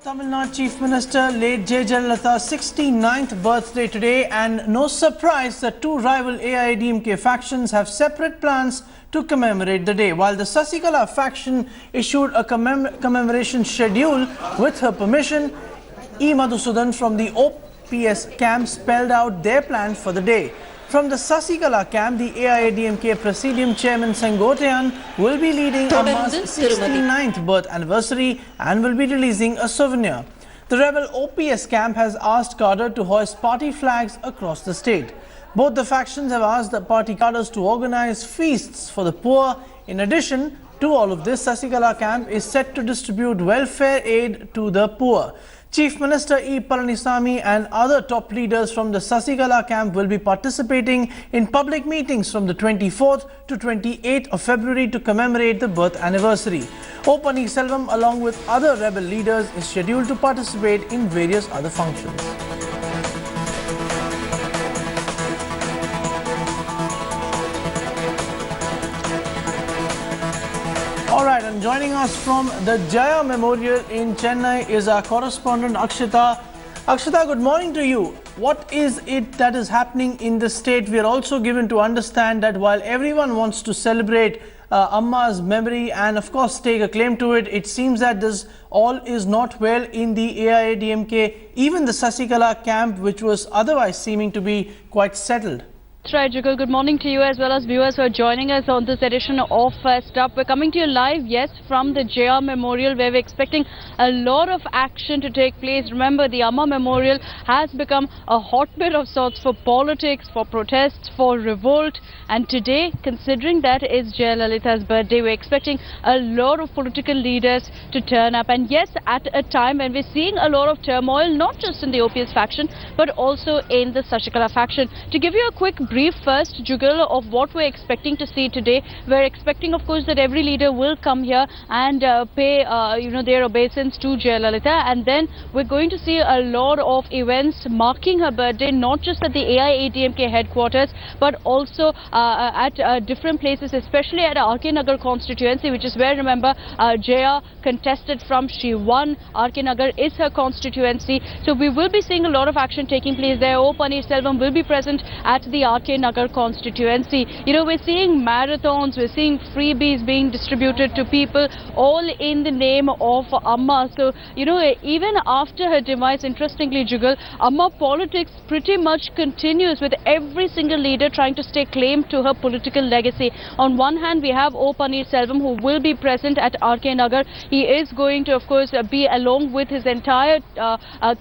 Tamil Nadu Chief Minister late Jayalalitha's 69th birthday today, and no surprise that two rival AIADMK factions have separate plans to commemorate the day. While the Sasikala faction issued a commemoration schedule with her permission, E. Madhusudan from the OPS camp spelled out their plan for the day. From the Sasikala camp, the AIADMK Presidium Chairman Sengotian will be leading Amma's 69th birth anniversary and will be releasing a souvenir. The rebel OPS camp has asked cadre to hoist party flags across the state. Both the factions have asked the party cadres to organize feasts for the poor. In addition to all of this, Sasikala camp is set to distribute welfare aid to the poor. Chief Minister E. Palanisamy and other top leaders from the Sasikala camp will be participating in public meetings from the 24th to 28th of February to commemorate the birth anniversary. O. Selvam, along with other rebel leaders, is scheduled to participate in various other functions. Alright, and joining us from the Jaya Memorial in Chennai is our correspondent Akshita. Akshita, good morning to you. What is it that is happening in the state? We are also given to understand that while everyone wants to celebrate Amma's memory and of course take a claim to it, it seems that this all is not well in the AIADMK, even the Sasikala camp, which was otherwise seeming to be quite settled. That's right, Jugal. Good morning to you as well as viewers who are joining us on this edition of Stuff. We're coming to you live, yes, from the Jaya Memorial, where we're expecting a lot of action to take place. Remember, the Amma Memorial has become a hotbed of sorts for politics, for protests, for revolt. And today, considering that is Jayalalitha's birthday, we're expecting a lot of political leaders to turn up. And yes, at a time when we're seeing a lot of turmoil, not just in the OPS faction, but also in the Sasikala faction. To give you a quick brief first, Jugal, of what we're expecting to see today. We're expecting, of course, that every leader will come here and pay, their obeisance to Jayalalithaa, and then we're going to see a lot of events marking her birthday, not just at the AIADMK headquarters, but also at different places, especially at RK Nagar constituency, which is where, remember, Jaya contested from. She won. RK Nagar is her constituency, so we will be seeing a lot of action taking place there. O. Selvam will be present at the RK Nagar constituency. We're seeing marathons, we're seeing freebies being distributed to people, all in the name of Amma. So, even after her demise, interestingly, Jugal, Amma politics pretty much continues, with every single leader trying to stake claim to her political legacy. On one hand, we have O. Selvam, who will be present at RK Nagar. He is going to, of course, be along with his entire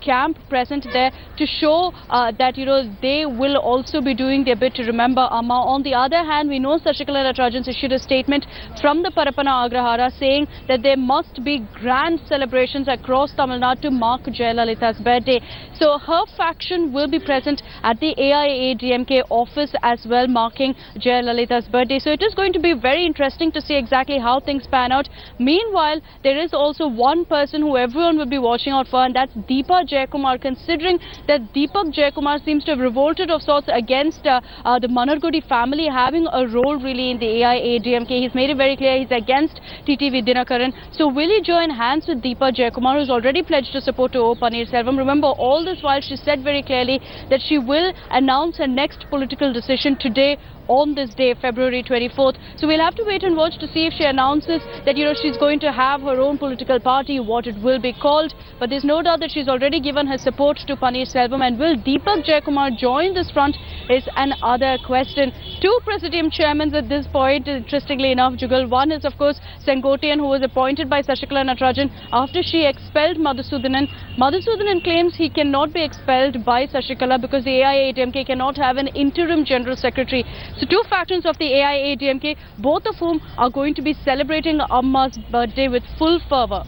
camp present there to show that, they will also be doing their bit to remember Amma. On the other hand, we know Sasikala Natarajan issued a statement from the Parapana Agrahara saying that there must be grand celebrations across Tamil Nadu to mark Jayalalitha's birthday. So her faction will be present at the AIADMK office as well, marking Jayalalitha's birthday. So it is going to be very interesting to see exactly how things pan out. Meanwhile, there is also one person who everyone will be watching out for, and that's Deepa Jayakumar, considering that Deepak Jayakumar seems to have revolted of sorts against the Manargudi family having a role really in the AIADMK. He's made it very clear he's against TTV Dinakaran. So will he join hands with Deepa Jayakumar, who's already pledged to support to O. Selvam? Remember, all this while she said very clearly that she will announce her next political decision today, on this day, February 24th. So we'll have to wait and watch to see if she announces that, she's going to have her own political party, what it will be called. But there's no doubt that she's already given her support to Selvam. And will Deepak Jayakumar join this front is another question. Two Presidium chairmen at this point, interestingly enough, Jugal. One is, of course, Sengotian, who was appointed by Sasikala Natarajan after she expelled Madhusudanan. Madhusudanan claims he cannot be expelled by Sasikala because the AIADMK cannot have an interim general secretary. So two factions of the AIADMK, both of whom are going to be celebrating Amma's birthday with full fervour.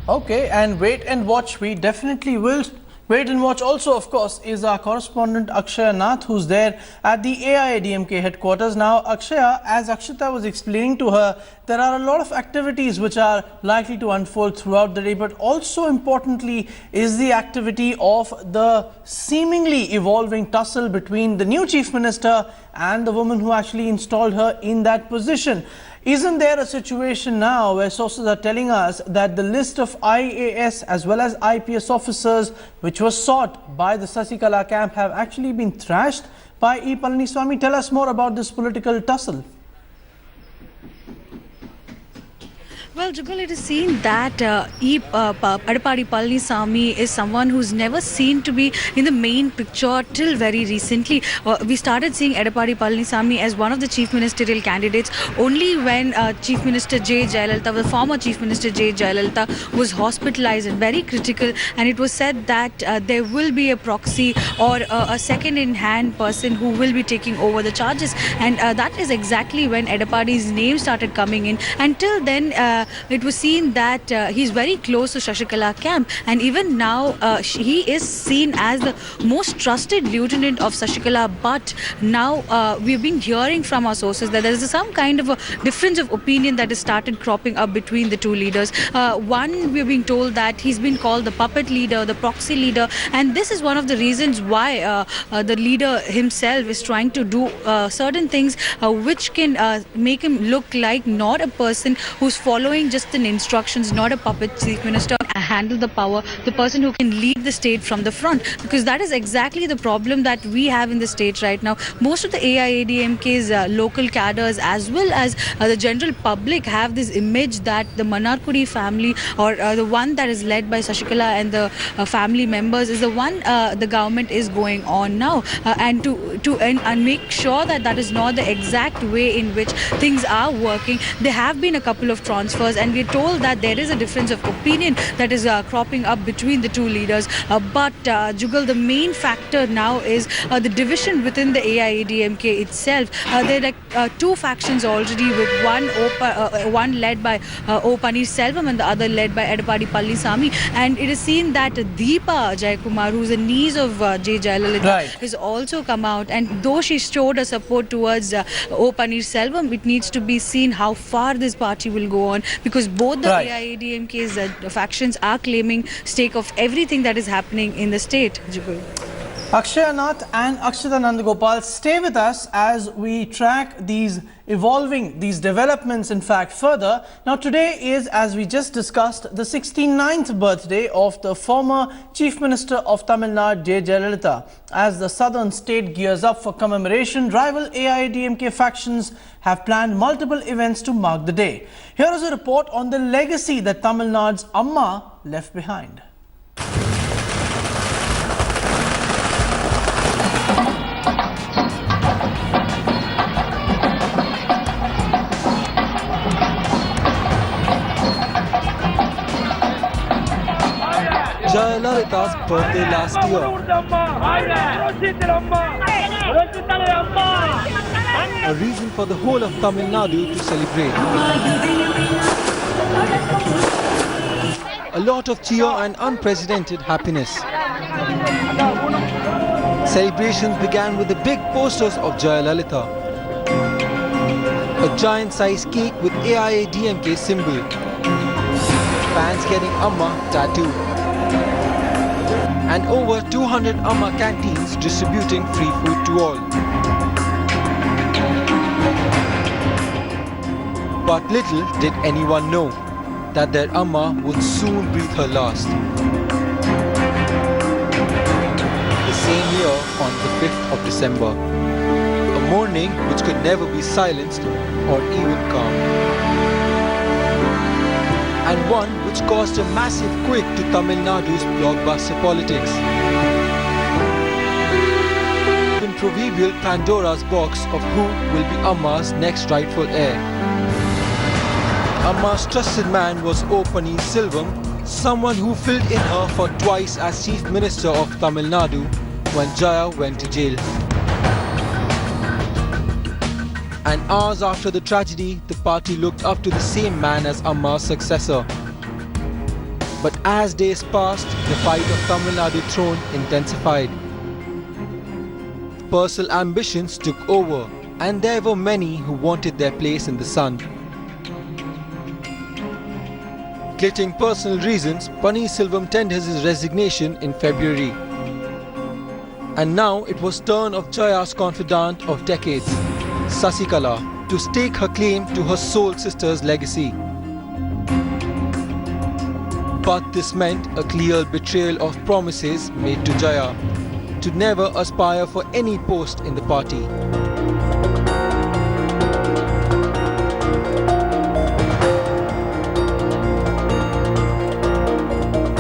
Okay, and wait and watch. We definitely will wait and watch. Also, of course, is our correspondent Akshaya Nath, who's there at the AIADMK headquarters. Now, Akshaya, as Akshita was explaining to her, there are a lot of activities which are likely to unfold throughout the day, but also importantly is the activity of the seemingly evolving tussle between the new Chief Minister and the woman who actually installed her in that position. Isn't there a situation now where sources are telling us that the list of IAS as well as IPS officers which was sought by the Sasikala camp have actually been thrashed by E. Palaniswamy? Tell us more about this political tussle. Well, Jugal, it is seen that Edappadi Palaniswamy is someone who's never seen to be in the main picture till very recently. We started seeing Edappadi Palaniswamy as one of the chief ministerial candidates only when Chief Minister Jayalalithaa, the former Chief Minister Jayalalithaa, was hospitalized and very critical, and it was said that there will be a proxy or a second-in-hand person who will be taking over the charges, and that is exactly when Edappadi's name started coming in. Until then, it was seen that he's very close to Sasikala camp, and even now he is seen as the most trusted lieutenant of Sasikala. But now we've been hearing from our sources that there is some kind of a difference of opinion that has started cropping up between the two leaders. One, we're being told that he's been called the puppet leader, the proxy leader, and this is one of the reasons why the leader himself is trying to do certain things which can make him look like not a person who's following just an instructions, not a puppet chief minister, handle the power, the person who can lead the state from the front, because that is exactly the problem that we have in the state right now. Most of the AIADMK's local cadres as well as the general public have this image that the Manarkudi family or the one that is led by Sasikala and the family members is the one the government is going on now, and to make sure that that is not the exact way in which things are working. There have been a couple of transfers, and we're told that there is a difference of opinion that is cropping up between the two leaders. But Jugal, the main factor now is the division within the AIADMK itself. There are two factions already, with one led by O. Paneerselvam and the other led by Edappadi Palaniswamy. And it is seen that Deepa Jayakumar, who's a niece of Jayalalithaa, has also come out. And though she showed her support towards O. Paneerselvam, it needs to be seen how far this party will go on, because both the AIADMK's factions are claiming stake of everything that is happening in the state. Akshay Nath and Akshita Nandagopal, stay with us as we track these developments in fact further. Now today is, as we just discussed, the 69th birthday of the former Chief Minister of Tamil Nadu, Jayalalithaa. As the southern state gears up for commemoration, rival AIADMK factions have planned multiple events to mark the day. Here is a report on the legacy that Tamil Nadu's Amma left behind. Jayalalitha's birthday last year. A reason for the whole of Tamil Nadu to celebrate. A lot of cheer and unprecedented happiness. Celebrations began with the big posters of Jayalalithaa. A giant-sized cake with AIADMK symbol. Fans getting Amma tattooed. And over 200 Amma canteens distributing free food to all. But little did anyone know that their Amma would soon breathe her last. The same year, on the 5th of December. A mourning which could never be silenced or even calmed. And one which caused a massive quake to Tamil Nadu's blockbuster politics. In proverbial Pandora's box of who will be Amma's next rightful heir. Amma's trusted man was O. Paneerselvam, someone who filled in her for twice as Chief Minister of Tamil Nadu when Jaya went to jail. And hours after the tragedy, the party looked up to the same man as Amma's successor. But as days passed, the fight of Tamil Nadu throne intensified. Personal ambitions took over, and there were many who wanted their place in the sun. Citing personal reasons, Paneerselvam tendered his resignation in February. And now it was turn of Jaya's confidant of decades, Sasikala, to stake her claim to her soul sister's legacy. But this meant a clear betrayal of promises made to Jaya to never aspire for any post in the party.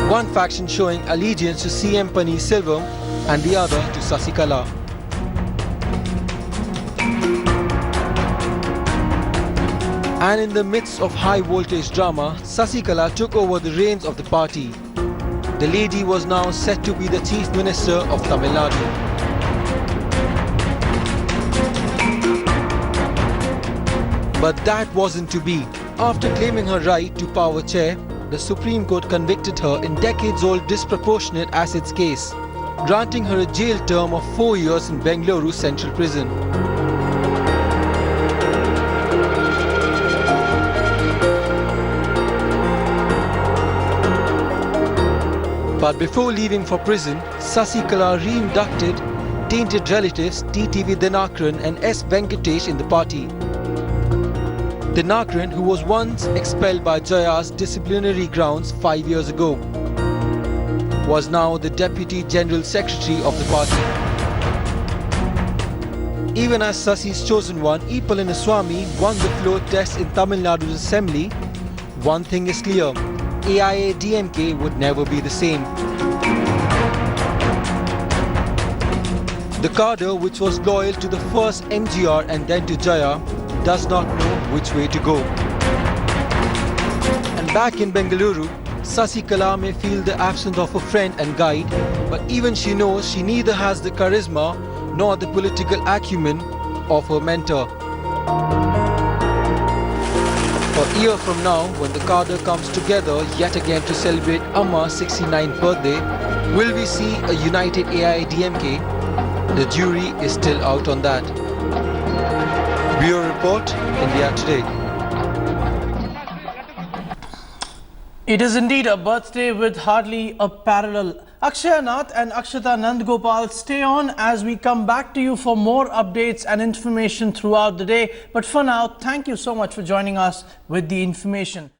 One faction showing allegiance to CM Paneerselvam and the other to Sasikala. And in the midst of high voltage drama, Sasikala took over the reins of the party. The lady was now set to be the Chief Minister of Tamil Nadu. But that wasn't to be. After claiming her right to power chair, the Supreme Court convicted her in decades-old disproportionate assets case, granting her a jail term of 4 years in Bengaluru Central Prison. But before leaving for prison, Sasikala re-inducted tainted relatives TTV Dinakaran and S. Venkatesh in the party. Dinakaran, who was once expelled by Jaya's disciplinary grounds 5 years ago, was now the Deputy General Secretary of the party. Even as Sasi's chosen one, E. Palaniswamy, won the floor test in Tamil Nadu's assembly, one thing is clear: AIADMK would never be the same. The cadre, which was loyal to the first MGR and then to Jaya, does not know which way to go. And back in Bengaluru, Sasikala may feel the absence of a friend and guide, but even she knows she neither has the charisma nor the political acumen of her mentor. A year from now, when the cadre comes together yet again to celebrate Amma's 69th birthday, will we see a united AIADMK? The jury is still out on that. Bureau Report, India Today. It is indeed a birthday with hardly a parallel. Akshaya Nath and Akshata Nandgopal stay on as we come back to you for more updates and information throughout the day. But for now, thank you so much for joining us with the information.